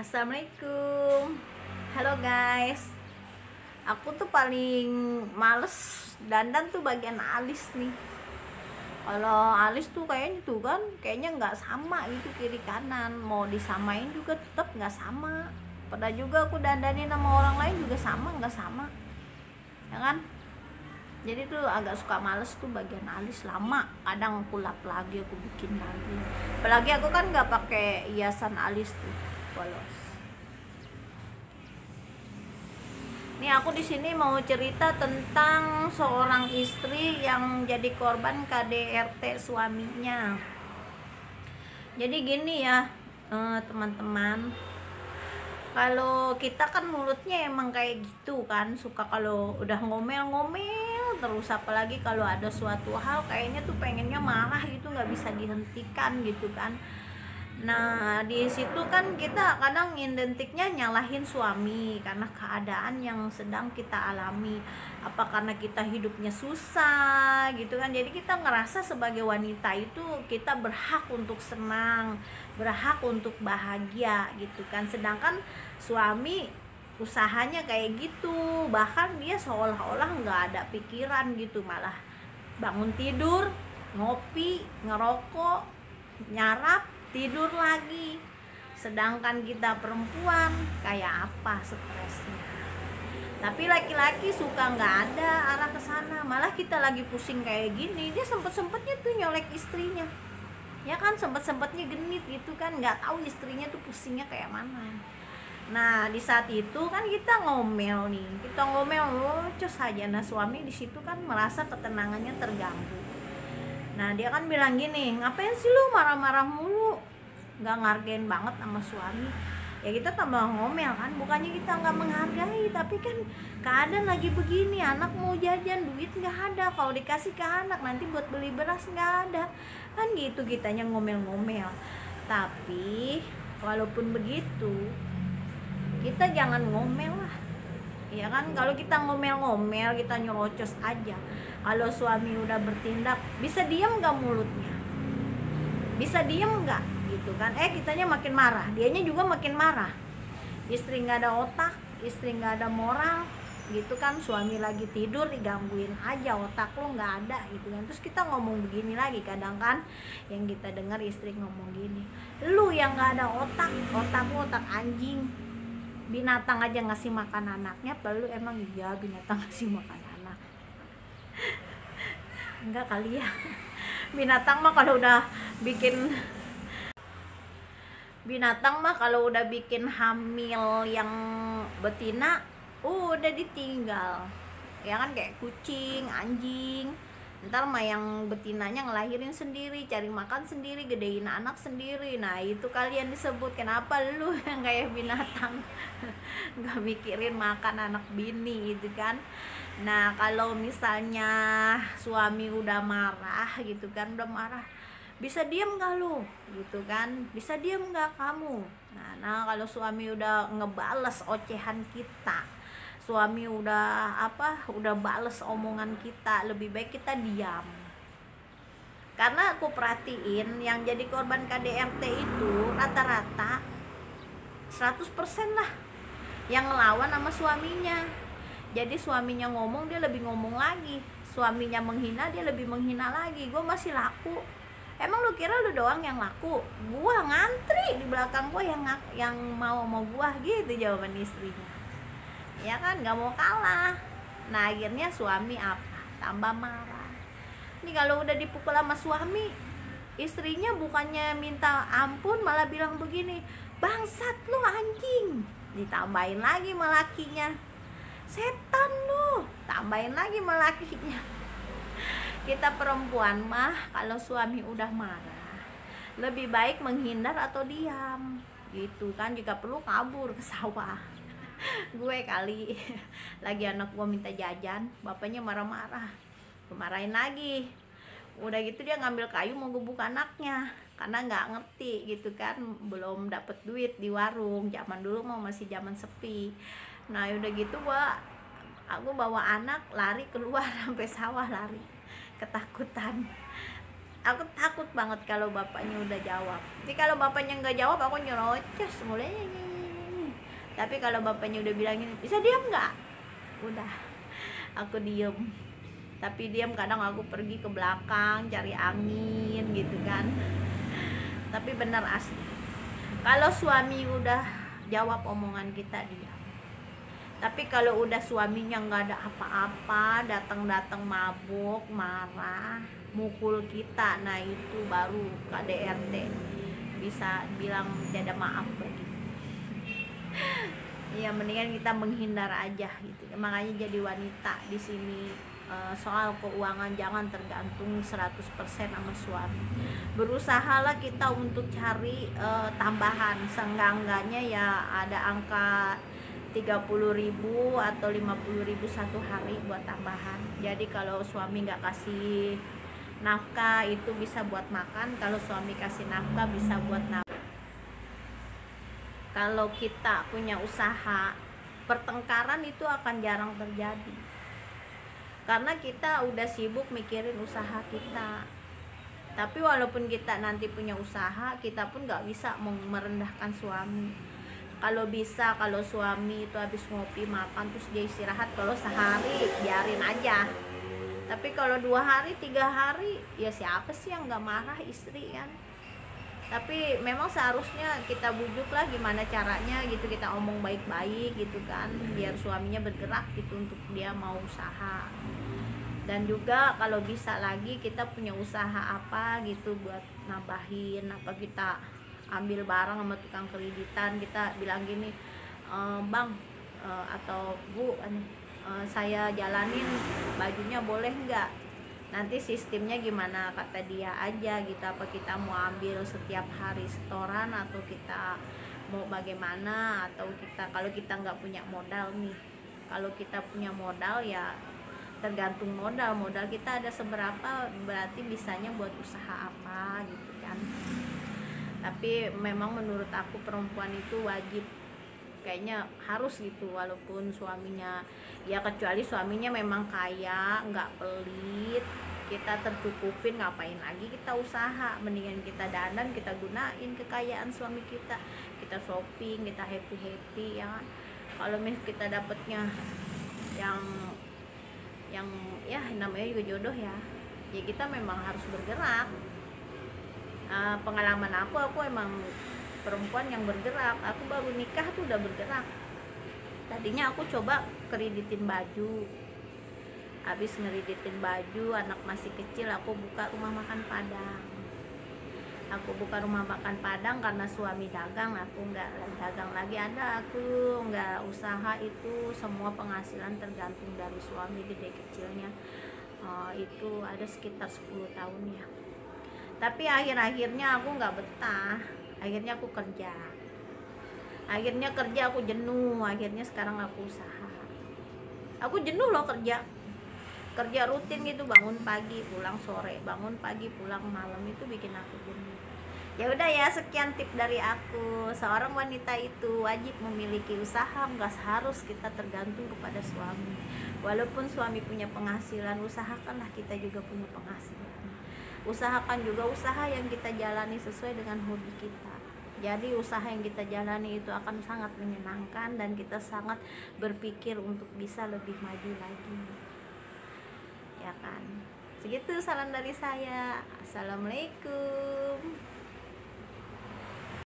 Assalamualaikum. Halo guys. Aku tuh paling males dandan tuh bagian alis nih. Kalau alis tuh kayaknya nggak sama gitu kiri kanan. Mau disamain juga tetap nggak sama. Pernah juga aku dandanin sama orang lain juga nggak sama. Ya kan? Jadi tuh agak suka males tuh bagian alis lama. Kadang aku lap lagi, aku bikin lagi. Apalagi aku kan nggak pakai hiasan alis tuh, polos. Nih aku di sini mau cerita tentang seorang istri yang jadi korban KDRT suaminya. Jadi gini ya, teman-teman. Kalau kita kan mulutnya emang kayak gitu kan, suka kalau udah ngomel-ngomel terus, apalagi kalau ada suatu hal kayaknya tuh pengennya marah gitu, nggak bisa dihentikan gitu kan. Nah di situ kan kita kadang identiknya nyalahin suami karena keadaan yang sedang kita alami, apa karena kita hidupnya susah gitu kan. Jadi kita ngerasa sebagai wanita itu kita berhak untuk senang, berhak untuk bahagia gitu kan. Sedangkan suami usahanya kayak gitu, bahkan dia seolah-olah nggak ada pikiran gitu, malah bangun tidur, ngopi, ngerokok, nyarap, tidur lagi. Sedangkan kita perempuan kayak apa stresnya. Tapi laki-laki suka nggak ada arah ke sana, malah kita lagi pusing kayak gini dia sempet-sempetnya tuh nyolek istrinya, ya kan, sempet-sempetnya genit gitu kan, nggak tahu istrinya tuh pusingnya kayak mana. Nah di saat itu kan kita ngomel nih, lucus aja. Nah suami di situ kan merasa ketenangannya terganggu. Nah dia kan bilang gini, ngapain sih lu marah-marah mulu, nggak ngargain banget sama suami. Ya kita tambah ngomel kan, bukannya kita nggak menghargai, tapi kan keadaan lagi begini, anak mau jajan, duit nggak ada, kalau dikasih ke anak nanti buat beli beras nggak ada, kan gitu kitanya ngomel-ngomel. Tapi walaupun begitu kita jangan ngomel lah, ya kan. Kalau kita ngomel-ngomel, kita nyerocos aja. Kalau suami udah bertindak, bisa diam nggak mulutnya, bisa diem nggak gitu kan. Kitanya makin marah, dianya juga makin marah. Istri nggak ada otak, istri nggak ada moral gitu kan. Suami lagi tidur digangguin aja, otak lo nggak ada gitu kan. Terus kita ngomong begini lagi, kadang kan yang kita dengar istri ngomong gini, lu yang nggak ada otak, otak lu otak anjing. Binatang aja ngasih makan anaknya, perlu emang iya binatang ngasih makan anak? Enggak kali ya. Binatang mah kalau udah bikin hamil yang betina udah ditinggal, ya kan, kayak kucing, anjing. Ntar mah yang betinanya ngelahirin sendiri, cari makan sendiri, gedein anak sendiri. Nah itu kalian disebut, kenapa lu yang kayak binatang nggak mikirin makan anak bini gitu kan. Nah kalau misalnya suami udah marah gitu kan, bisa diem nggak lu gitu kan, bisa diem nggak kamu. Nah kalau suami udah ngebales ocehan kita, suami udah bales omongan kita, lebih baik kita diam. Karena aku perhatiin yang jadi korban KDRT itu rata-rata 100% lah yang ngelawan sama suaminya. Jadi suaminya ngomong, dia lebih ngomong lagi. Suaminya menghina, dia lebih menghina lagi. Gue masih laku. Emang lu kira lu doang yang laku? Gua ngantri di belakang gua yang mau gua, gitu jawaban istrinya. Ya kan, nggak mau kalah. Nah akhirnya suami tambah marah. Ini kalau udah dipukul sama suami, istrinya bukannya minta ampun malah bilang begini, bangsat lu anjing. Ditambahin lagi sama lakinya, setan lu, tambahin lagi sama lakinya. Kita perempuan mah kalau suami udah marah, lebih baik menghindar atau diam gitu kan. Jika perlu kabur ke sawah. Gue kali lagi anak gue minta jajan, bapaknya marah-marah, kemarahin lagi. Udah gitu dia ngambil kayu mau gebuk anaknya karena nggak ngerti gitu kan, belum dapet duit di warung. Zaman dulu mau masih zaman sepi. Nah udah gitu aku bawa anak lari keluar sampai sawah, lari ketakutan. Aku takut banget kalau bapaknya udah jawab. Jadi kalau bapaknya nggak jawab, aku nyerocos mulai Tapi kalau bapaknya udah bilang gini, bisa diam nggak, udah aku diem. Tapi diam, kadang aku pergi ke belakang cari angin gitu kan. Tapi benar asli, kalau suami udah jawab omongan kita, diam. Tapi kalau udah suaminya nggak ada apa-apa, datang-datang mabuk, marah, mukul kita, nah itu baru KDRT bisa bilang tidak ada maaf lagi. Ya mendingan kita menghindar aja gitu. Makanya jadi wanita di sini, soal keuangan jangan tergantung 100% sama suami. Berusahalah kita untuk cari tambahan, seenggak-enggaknya ya ada angka 30.000 atau 50.000 satu hari buat tambahan. Jadi kalau suami nggak kasih nafkah itu bisa buat makan, kalau suami kasih nafkah bisa buat nafkah. Kalau kita punya usaha, pertengkaran itu akan jarang terjadi karena kita udah sibuk mikirin usaha kita. Tapi walaupun kita nanti punya usaha, kita pun nggak bisa merendahkan suami. Kalau bisa, kalau suami itu habis ngopi makan terus dia istirahat, kalau sehari biarin aja. Tapi kalau 2 hari 3 hari, ya siapa sih yang nggak marah istri kan. Tapi memang seharusnya kita bujuk lah gimana caranya gitu, kita omong baik-baik gitu kan, biar suaminya bergerak gitu untuk dia mau usaha. Dan juga kalau bisa lagi kita punya usaha apa gitu buat nambahin, apa kita ambil barang sama tukang kreditan, kita bilang gini, bang atau bu, saya jalanin bajunya boleh nggak, nanti sistemnya gimana kata dia aja gitu, apa kita mau ambil setiap hari setoran atau kita mau bagaimana, atau kita kalau kita nggak punya modal nih. Kalau kita punya modal ya tergantung modal kita ada seberapa, berarti bisanya buat usaha apa gitu kan. Tapi memang menurut aku perempuan itu wajib, kayaknya harus gitu, walaupun suaminya ya, kecuali suaminya memang kaya nggak pelit, kita tercukupin, ngapain lagi kita usaha, mendingan kita dandan, kita gunain kekayaan suami kita shopping, kita happy ya kan. Kalau kita dapetnya yang ya namanya juga jodoh ya kita memang harus bergerak. Pengalaman aku emang perempuan yang bergerak. Aku baru nikah tuh udah bergerak. Tadinya aku coba kreditin baju, habis ngeriditin baju, anak masih kecil, aku buka rumah makan Padang. Karena suami dagang, aku nggak dagang lagi. Aku nggak usaha, itu semua penghasilan tergantung dari suami gede kecilnya. Itu ada sekitar 10 tahun ya. Tapi akhir-akhirnya aku nggak betah, akhirnya aku kerja, aku jenuh, akhirnya sekarang aku usaha. Aku jenuh loh kerja rutin gitu, bangun pagi pulang sore, bangun pagi pulang malam, itu bikin aku jenuh. Ya udah ya, sekian tip dari aku. Seorang wanita itu wajib memiliki usaha, nggak harus kita tergantung kepada suami. Walaupun suami punya penghasilan, usahakanlah kita juga punya penghasilan. Usahakan juga usaha yang kita jalani sesuai dengan hobi kita. Jadi usaha yang kita jalani itu akan sangat menyenangkan dan kita sangat berpikir untuk bisa lebih maju lagi, ya kan. Segitu salam dari saya. Assalamualaikum.